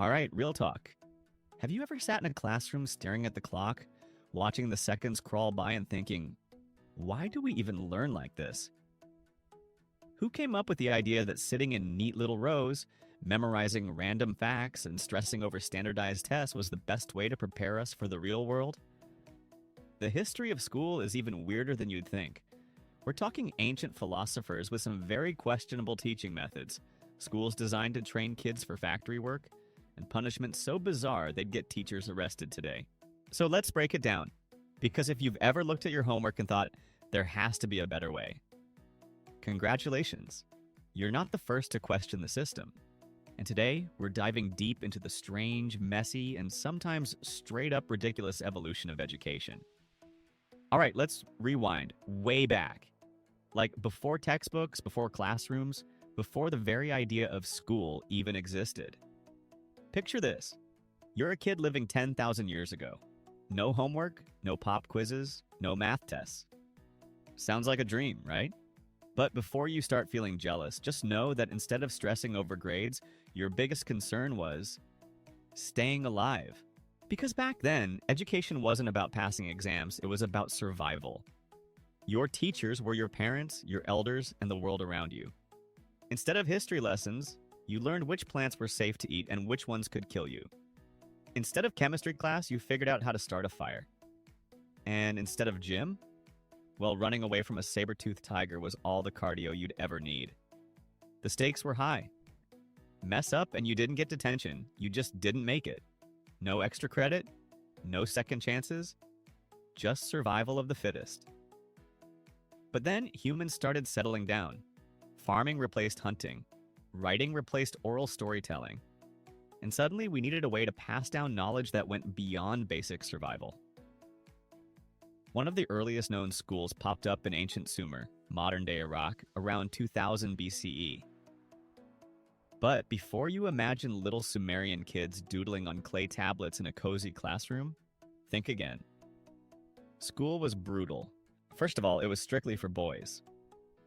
All right, real talk. Have you ever sat in a classroom staring at the clock, watching the seconds crawl by and thinking, why do we even learn like this? Who came up with the idea that sitting in neat little rows, memorizing random facts, and stressing over standardized tests was the best way to prepare us for the real world? The history of school is even weirder than you'd think. We're talking ancient philosophers with some very questionable teaching methods, schools designed to train kids for factory work, and punishments so bizarre they'd get teachers arrested today. So let's break it down. Because if you've ever looked at your homework and thought, there has to be a better way, congratulations. You're not the first to question the system. And today, we're diving deep into the strange, messy, and sometimes straight up ridiculous evolution of education. All right, let's rewind way back. Like before textbooks, before classrooms, before the very idea of school even existed. Picture this. You're a kid living 10,000 years ago. No homework, no pop quizzes, no math tests. Sounds like a dream, right? But before you start feeling jealous, just know that instead of stressing over grades, your biggest concern was staying alive. Because back then, education wasn't about passing exams, it was about survival. Your teachers were your parents, your elders, and the world around you. Instead of history lessons, you learned which plants were safe to eat and which ones could kill you. Instead of chemistry class, you figured out how to start a fire. And instead of gym, well, running away from a saber-toothed tiger was all the cardio you'd ever need. The stakes were high. Mess up and you didn't get detention, you just didn't make it. No extra credit, no second chances, just survival of the fittest. But then humans started settling down. Farming replaced hunting. Writing replaced oral storytelling. And suddenly we needed a way to pass down knowledge that went beyond basic survival. One of the earliest known schools popped up in ancient Sumer, modern-day Iraq, around 2000 BCE. But before you imagine little Sumerian kids doodling on clay tablets in a cozy classroom, think again. School was brutal. First of all, it was strictly for boys.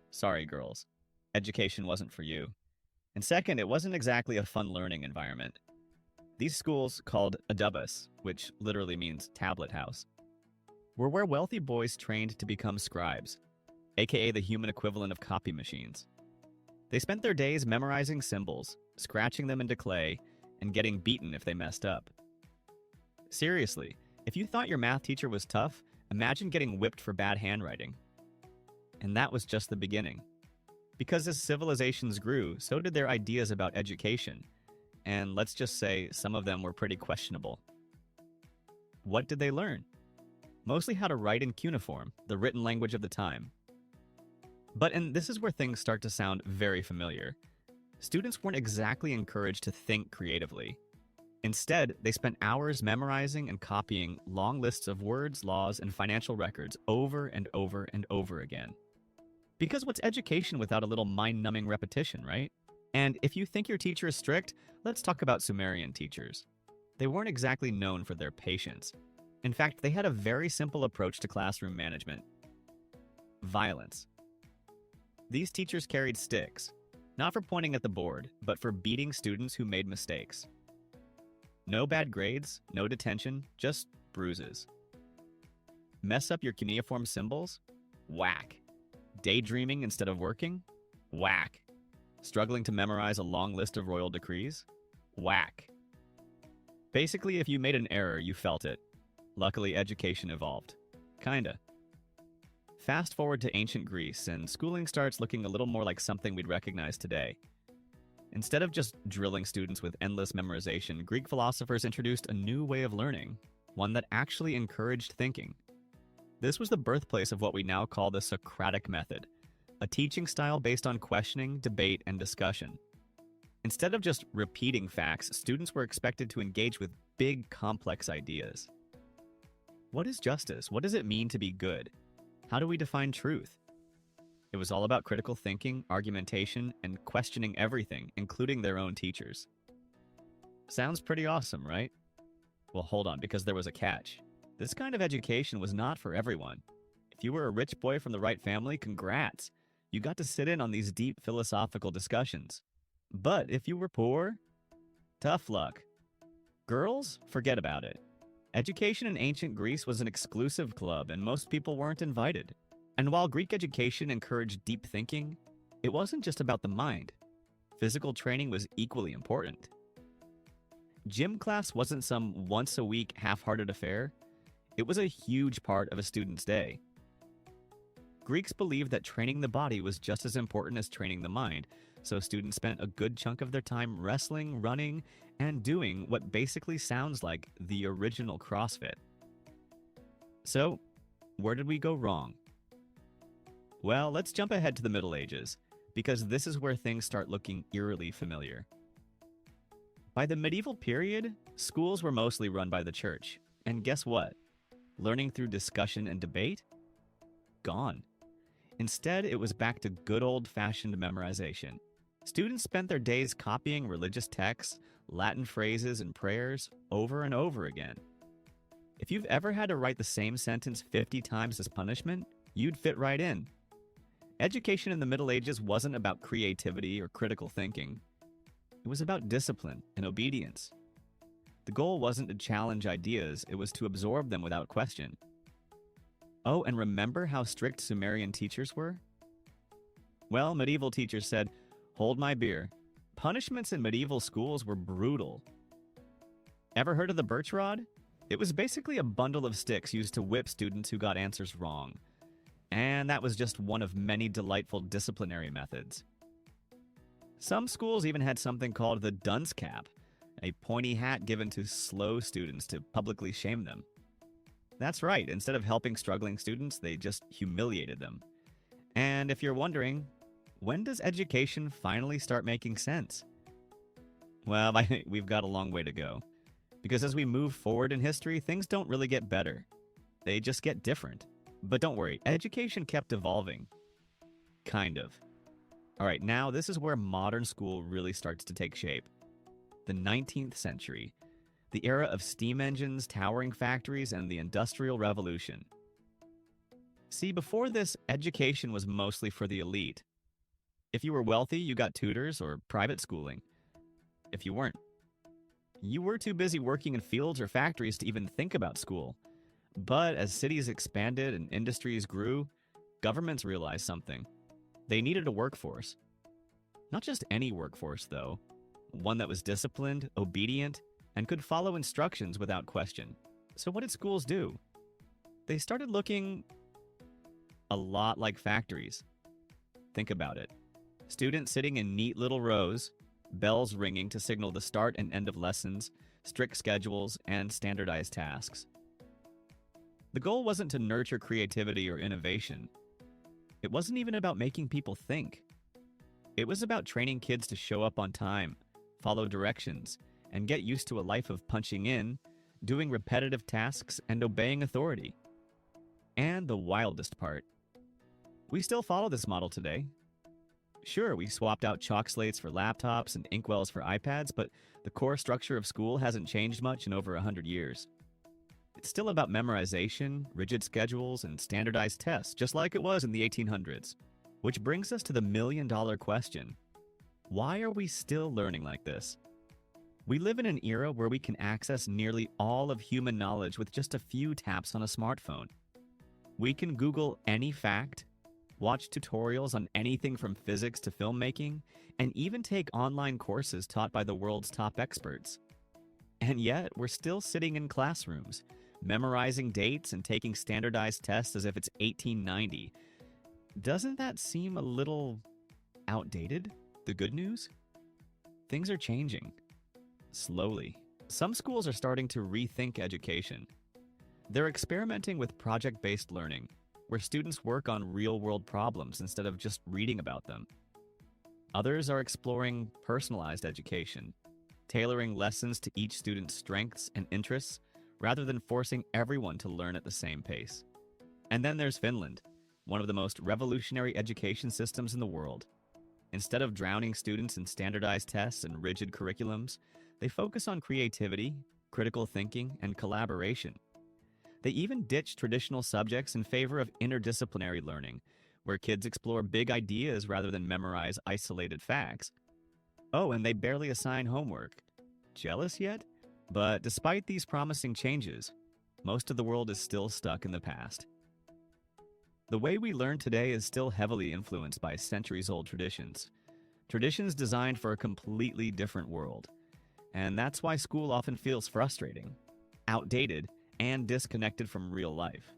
Sorry, girls. Education wasn't for you. And second, it wasn't exactly a fun learning environment. These schools, called adubas, which literally means tablet house, were where wealthy boys trained to become scribes, aka the human equivalent of copy machines. They spent their days memorizing symbols, scratching them into clay, and getting beaten if they messed up. Seriously, if you thought your math teacher was tough, imagine getting whipped for bad handwriting. And that was just the beginning. Because as civilizations grew, so did their ideas about education. And let's just say some of them were pretty questionable. What did they learn? Mostly how to write in cuneiform, the written language of the time. And this is where things start to sound very familiar. Students weren't exactly encouraged to think creatively. Instead, they spent hours memorizing and copying long lists of words, laws, and financial records over and over and over again. Because what's education without a little mind-numbing repetition, right? And if you think your teacher is strict, let's talk about Sumerian teachers. They weren't exactly known for their patience. In fact, they had a very simple approach to classroom management. Violence. These teachers carried sticks, not for pointing at the board, but for beating students who made mistakes. No bad grades, no detention, just bruises. Mess up your cuneiform symbols? Whack. Daydreaming instead of working? Whack. Struggling to memorize a long list of royal decrees? Whack. Basically, if you made an error, you felt it. Luckily, education evolved. Kinda. Fast forward to ancient Greece, and schooling starts looking a little more like something we'd recognize today. Instead of just drilling students with endless memorization, Greek philosophers introduced a new way of learning, one that actually encouraged thinking. This was the birthplace of what we now call the Socratic method, a teaching style based on questioning, debate, and discussion. Instead of just repeating facts, students were expected to engage with big, complex ideas. What is justice? What does it mean to be good? How do we define truth? It was all about critical thinking, argumentation, and questioning everything, including their own teachers. Sounds pretty awesome, right? Well, hold on, because there was a catch. This kind of education was not for everyone. If you were a rich boy from the right family, congrats! You got to sit in on these deep philosophical discussions. But if you were poor, tough luck. Girls? Forget about it. Education in ancient Greece was an exclusive club, and most people weren't invited. And while Greek education encouraged deep thinking, it wasn't just about the mind. Physical training was equally important. Gym class wasn't some once a week half hearted affair, it was a huge part of a student's day. Greeks believed that training the body was just as important as training the mind, so students spent a good chunk of their time wrestling, running, and doing what basically sounds like the original CrossFit. So, where did we go wrong? Well, let's jump ahead to the Middle Ages, because this is where things start looking eerily familiar. By the medieval period, schools were mostly run by the church. And guess what? Learning through discussion and debate? Gone. Instead, it was back to good old-fashioned memorization. Students spent their days copying religious texts, Latin phrases, and prayers over and over again. If you've ever had to write the same sentence 50 times as punishment, you'd fit right in. Education in the Middle Ages wasn't about creativity or critical thinking. It was about discipline and obedience. The goal wasn't to challenge ideas, it was to absorb them without question. Oh, and remember how strict Sumerian teachers were? Well, medieval teachers said, "Hold my beer." Punishments in medieval schools were brutal. Ever heard of the birch rod? It was basically a bundle of sticks used to whip students who got answers wrong. And that was just one of many delightful disciplinary methods. Some schools even had something called the dunce cap, a pointy hat given to slow students to publicly shame them. That's right, instead of helping struggling students, they just humiliated them. And if you're wondering, when does education finally start making sense? Well, we've got a long way to go. Because as we move forward in history, things don't really get better. They just get different. But don't worry, education kept evolving. Kind of. All right, now this is where modern school really starts to take shape. The 19th century, the era of steam engines, towering factories, and the Industrial Revolution. See, before this, education was mostly for the elite. If you were wealthy, you got tutors or private schooling. If you weren't, you were too busy working in fields or factories to even think about school. But as cities expanded and industries grew, governments realized something. They needed a workforce. Not just any workforce, though. One that was disciplined, obedient, and could follow instructions without question. So what did schools do? They started looking a lot like factories. Think about it. Students sitting in neat little rows, bells ringing to signal the start and end of lessons, strict schedules, and standardized tasks. The goal wasn't to nurture creativity or innovation. It wasn't even about making people think. It was about training kids to show up on time, follow directions, and get used to a life of punching in, doing repetitive tasks, and obeying authority. And the wildest part, we still follow this model today. Sure, we swapped out chalk slates for laptops and inkwells for iPads, but the core structure of school hasn't changed much in over 100 years. It's still about memorization, rigid schedules, and standardized tests, just like it was in the 1800s. Which brings us to the million-dollar question. Why are we still learning like this? We live in an era where we can access nearly all of human knowledge with just a few taps on a smartphone. We can Google any fact, watch tutorials on anything from physics to filmmaking, and even take online courses taught by the world's top experts. And yet, we're still sitting in classrooms, memorizing dates and taking standardized tests as if it's 1890. Doesn't that seem a little outdated? The good news? Things are changing. Slowly. Some schools are starting to rethink education. They're experimenting with project-based learning, where students work on real-world problems instead of just reading about them. Others are exploring personalized education, tailoring lessons to each student's strengths and interests, rather than forcing everyone to learn at the same pace. And then there's Finland, one of the most revolutionary education systems in the world. Instead of drowning students in standardized tests and rigid curriculums, they focus on creativity, critical thinking, and collaboration. They even ditch traditional subjects in favor of interdisciplinary learning, where kids explore big ideas rather than memorize isolated facts. Oh, and they barely assign homework. Jealous yet? But despite these promising changes, most of the world is still stuck in the past. The way we learn today is still heavily influenced by centuries-old traditions. Traditions designed for a completely different world. And that's why school often feels frustrating, outdated, and disconnected from real life.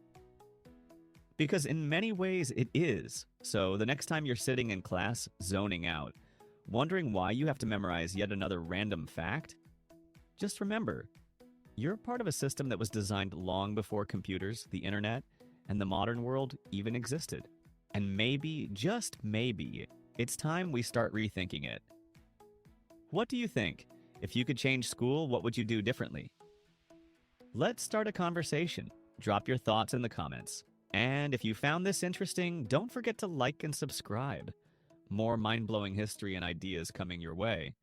Because in many ways it is. So the next time you're sitting in class, zoning out, wondering why you have to memorize yet another random fact, just remember, you're part of a system that was designed long before computers, the internet, and the modern world even existed. And maybe, just maybe, it's time we start rethinking it. What do you think? If you could change school, what would you do differently? Let's start a conversation. Drop your thoughts in the comments. And if you found this interesting, don't forget to like and subscribe. More mind-blowing history and ideas coming your way.